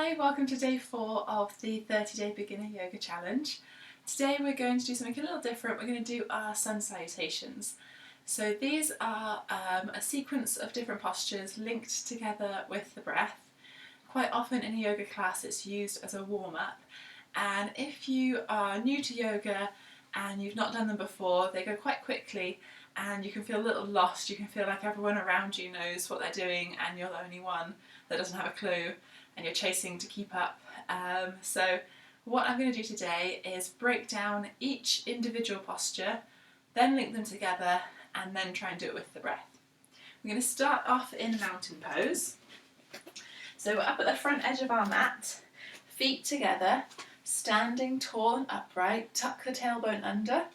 Hi, welcome to day 4 of the 30-day beginner yoga challenge. Today we're going to do something a little different. We're going to do our sun salutations. So these are a sequence of different postures linked together with the breath. Quite often in a yoga class it's used as a warm-up, and if you are new to yoga and you've not done them before, they go quite quickly and you can feel a little lost. You can feel like everyone around you knows what they're doing and you're the only one that doesn't have a clue and you're chasing to keep up. So what I'm going to do today is break down each individual posture, then link them together, and then try and do it with the breath. We're going to start off in mountain pose. So we're up at the front edge of our mat, feet together, standing tall and upright, tuck the tailbone under,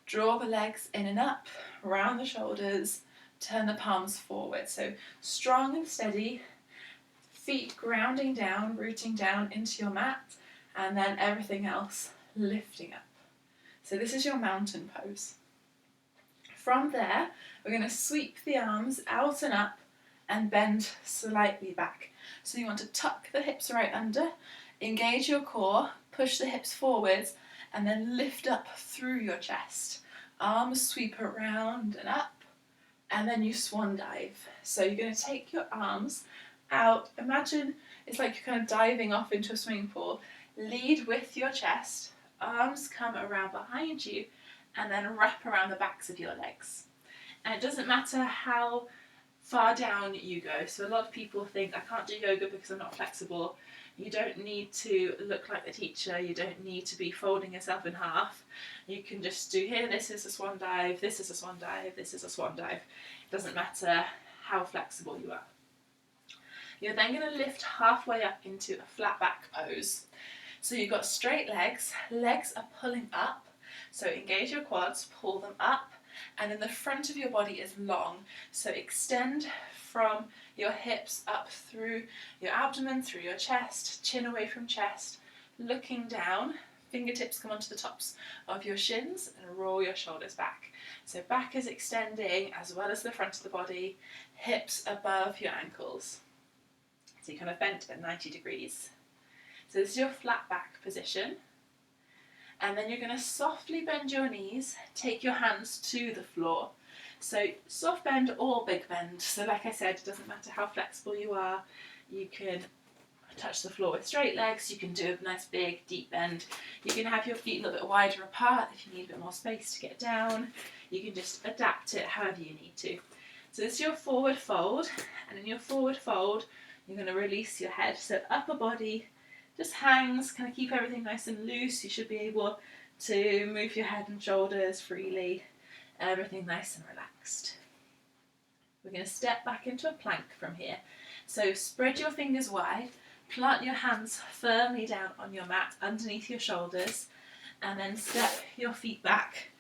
draw the legs in and up, round the shoulders, turn the palms forward. So strong and steady, feet grounding down, rooting down into your mat, and then everything else lifting up. So this is your mountain pose. From there, we're going to sweep the arms out and up and bend slightly back. So you want to tuck the hips right under, engage your core, push the hips forwards, and then lift up through your chest. Arms sweep around and up, and then you swan dive. So you're going to take your arms out. Imagine it's like you're kind of diving off into a swimming pool. Lead with your chest, arms come around behind you, and then wrap around the backs of your legs. And it doesn't matter how far down you go. So a lot of people think, I can't do yoga because I'm not flexible. You don't need to look like the teacher. You don't need to be folding yourself in half. You can just do here, this is a swan dive, this is a swan dive, this is a swan dive. It doesn't matter how flexible you are. You're then going to lift halfway up into a flat back pose. So you've got straight legs, legs are pulling up. So engage your quads, pull them up, and then the front of your body is long. So extend from your hips up through your abdomen, through your chest, chin away from chest, looking down, fingertips come onto the tops of your shins and roll your shoulders back. So back is extending as well as the front of the body, hips above your ankles. So you kind of bent at 90 degrees. So this is your flat back position. And then you're going to softly bend your knees, take your hands to the floor. So soft bend or big bend. So like I said, it doesn't matter how flexible you are. You can touch the floor with straight legs. You can do a nice big deep bend. You can have your feet a little bit wider apart if you need a bit more space to get down. You can just adapt it however you need to. So this is your forward fold. And in your forward fold, you're going to release your head. So upper body just hangs, kind of keep everything nice and loose. You should be able to move your head and shoulders freely. Everything nice and relaxed. We're going to step back into a plank from here. So spread your fingers wide, plant your hands firmly down on your mat underneath your shoulders, and then step your feet back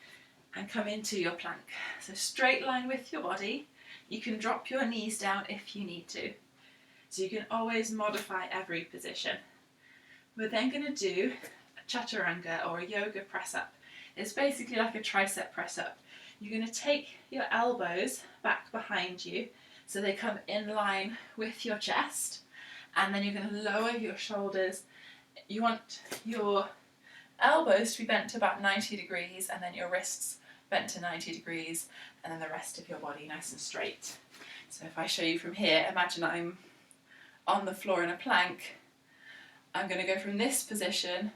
and come into your plank. So straight line with your body. You can drop your knees down if you need to. So you can always modify every position. We're then going to do a chaturanga or a yoga press up. It's basically like a tricep press up. You're going to take your elbows back behind you so they come in line with your chest, and then you're going to lower your shoulders. You want your elbows to be bent to about 90 degrees and then your wrists bent to 90 degrees and then the rest of your body nice and straight. So if I show you from here, imagine I'm on the floor in a plank. I'm going to go from this position,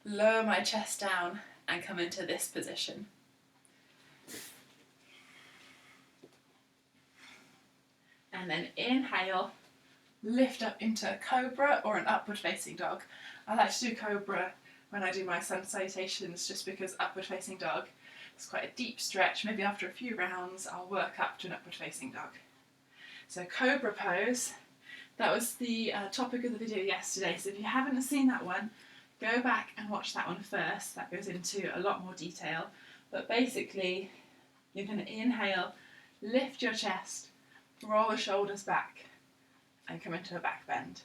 lower my chest down and come into this position. And then inhale, lift up into a cobra or an upward facing dog. I like to do cobra when I do my sun salutations just because upward facing dog is quite a deep stretch. Maybe after a few rounds I'll work up to an upward facing dog. So cobra pose. That was the topic of the video yesterday, so if you haven't seen that one, go back and watch that one first. That goes into a lot more detail. But basically, you're going to inhale, lift your chest, roll the shoulders back, and come into a back bend.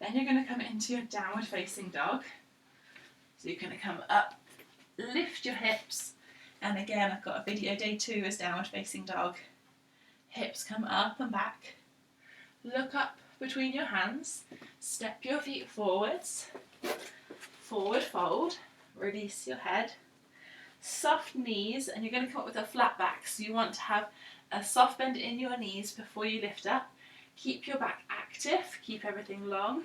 Then you're going to come into your downward facing dog. So you're going to come up, lift your hips, and again, I've got a video, day 2 is downward facing dog. Hips come up and back. Look up between your hands, step your feet forwards, forward fold, release your head, soft knees, and you're going to come up with a flat back, so you want to have a soft bend in your knees before you lift up. Keep your back active, keep everything long.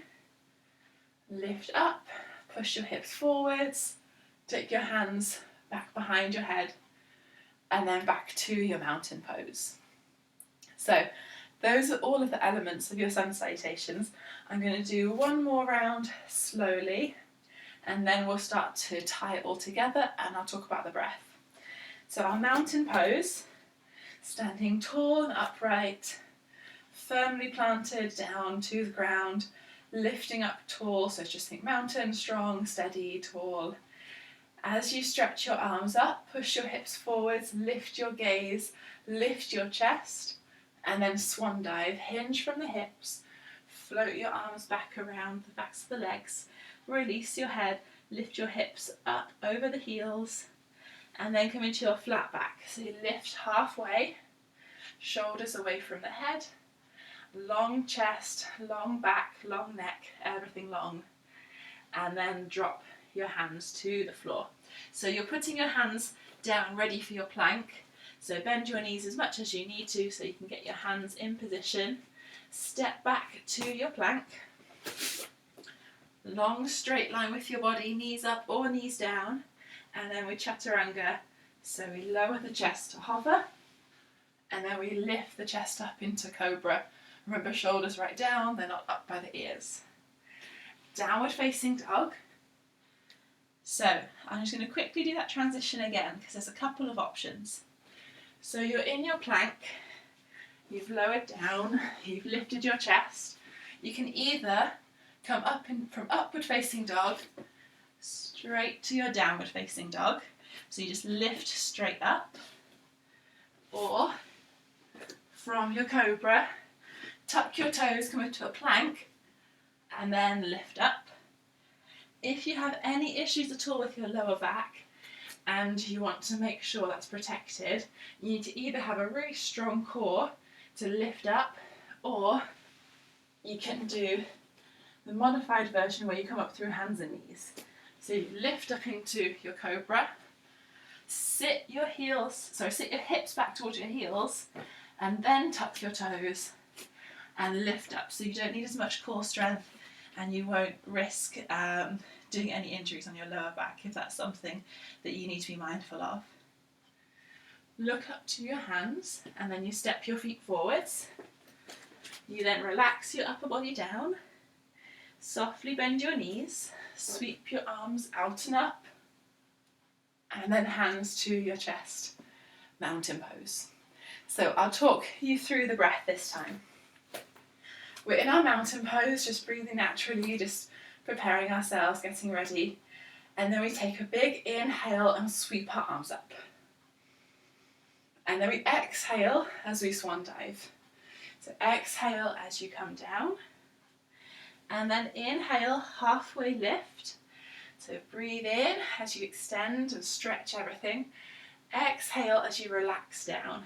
Lift up, push your hips forwards, take your hands back behind your head, and then back to your mountain pose. So those are all of the elements of your sun salutations. I'm going to do one more round slowly, and then we'll start to tie it all together, and I'll talk about the breath. So our mountain pose, standing tall and upright, firmly planted down to the ground, lifting up tall, so just think mountain, strong, steady, tall. As you stretch your arms up, push your hips forwards, lift your gaze, lift your chest, and then swan dive, hinge from the hips, float your arms back around the backs of the legs, release your head, lift your hips up over the heels, and then come into your flat back. So you lift halfway, shoulders away from the head, long chest, long back, long neck, everything long, and then drop your hands to the floor. So you're putting your hands down ready for your plank, so bend your knees as much as you need to so you can get your hands in position. Step back to your plank, long straight line with your body, knees up or knees down, and then we chaturanga, so we lower the chest to hover, and then we lift the chest up into cobra. Remember, shoulders right down, they're not up by the ears. Downward facing dog. So I'm just going to quickly do that transition again because there's a couple of options. So you're in your plank, you've lowered down, you've lifted your chest. You can either come up from upward facing dog straight to your downward facing dog. So you just lift straight up, or from your cobra, tuck your toes, come into a plank, and then lift up. If you have any issues at all with your lower back and you want to make sure that's protected, you need to either have a really strong core to lift up, or you can do the modified version where you come up through hands and knees. So you lift up into your cobra, sit your hips back towards your heels, and then tuck your toes and lift up. So you don't need as much core strength, and you won't risk doing any injuries on your lower back if that's something that you need to be mindful of. Look up to your hands, and then you step your feet forwards. You then relax your upper body down, softly bend your knees, sweep your arms out and up, and then hands to your chest, mountain pose. So I'll talk you through the breath this time. We're in our mountain pose, just breathing naturally, just preparing ourselves, getting ready. And then we take a big inhale and sweep our arms up. And then we exhale as we swan dive. So exhale as you come down. And then inhale, halfway lift. So breathe in as you extend and stretch everything. Exhale as you relax down.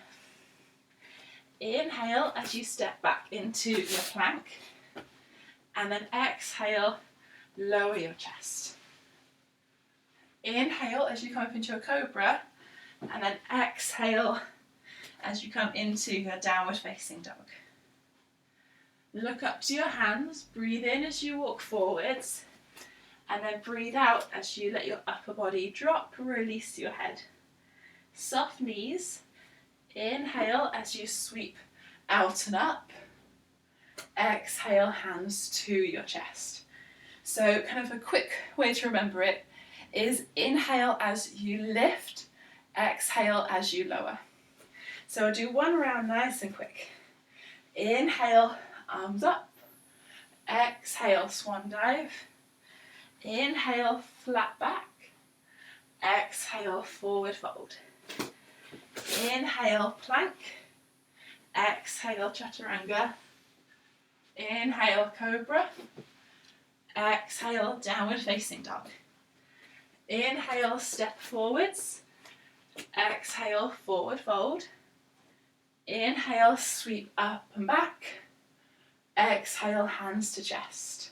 Inhale as you step back into your plank, and then exhale, lower your chest. Inhale as you come up into your cobra, and then exhale as you come into your downward facing dog. Look up to your hands, breathe in as you walk forwards, and then breathe out as you let your upper body drop, release your head. Soft knees. Inhale as you sweep out and up. Exhale, hands to your chest. So kind of a quick way to remember it is inhale as you lift, exhale as you lower. So I'll do one round nice and quick. Inhale, arms up. Exhale, swan dive. Inhale, flat back. Exhale, forward fold. Inhale, plank. Exhale, chaturanga. Inhale, cobra. Exhale, downward facing dog. Inhale, step forwards. Exhale, forward fold. Inhale, sweep up and back. Exhale, hands to chest.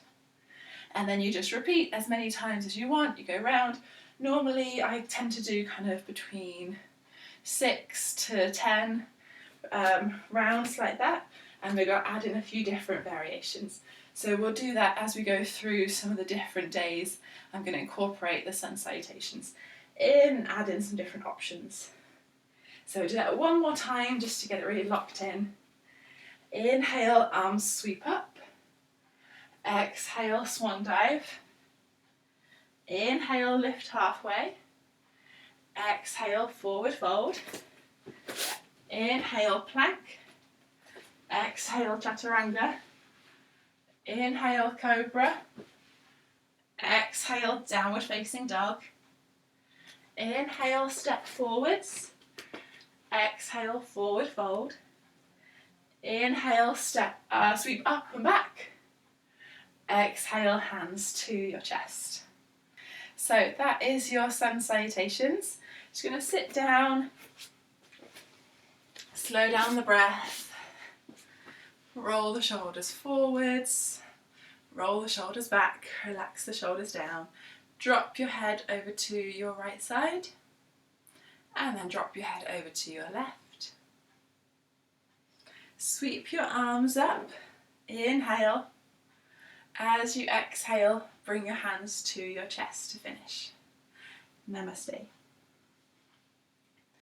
And then you just repeat as many times as you want. You go round. Normally I tend to do kind of between 6 to 10 rounds like that, and we're going to add in a few different variations. So we'll do that as we go through some of the different days. I'm going to incorporate the sun salutations in, add in some different options. So we'll do that one more time just to get it really locked in. Inhale, arms sweep up. Exhale, swan dive. Inhale, lift halfway. Exhale, forward fold. Inhale, plank. Exhale, chaturanga. Inhale, cobra. Exhale, downward facing dog. Inhale, step forwards. Exhale, forward fold. Inhale, sweep up and back. Exhale, hands to your chest. So that is your sun salutations. Just going to sit down, slow down the breath, roll the shoulders forwards, roll the shoulders back, relax the shoulders down, drop your head over to your right side, and then drop your head over to your left. Sweep your arms up, inhale. As you exhale, bring your hands to your chest to finish. Namaste.